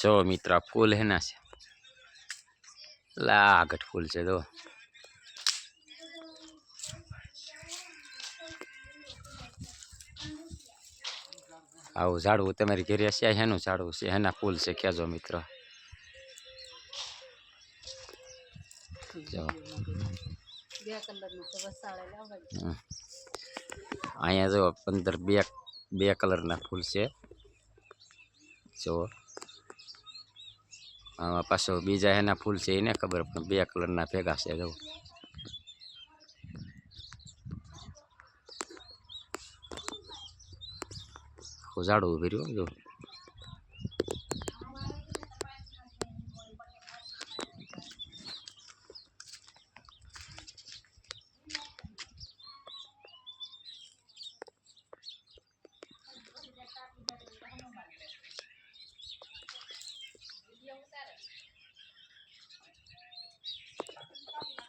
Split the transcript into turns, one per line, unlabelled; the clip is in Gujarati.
જો મિત્ર ફૂલ હેના છે લાગટ ફૂલ છે જો આવું ઝાડવું તમારી ઘરે છે હેનું ઝાડવું છે હેના ફૂલ છે કહેજો મિત્ર જો અહીંયા જો 15 બે કલરના ફૂલ છે જો આમાં પાછો બીજા એના ફૂલ છે એને ખબર પણ 2 કલરના ભેગા છે જો ઝાડવું ભર્યું જો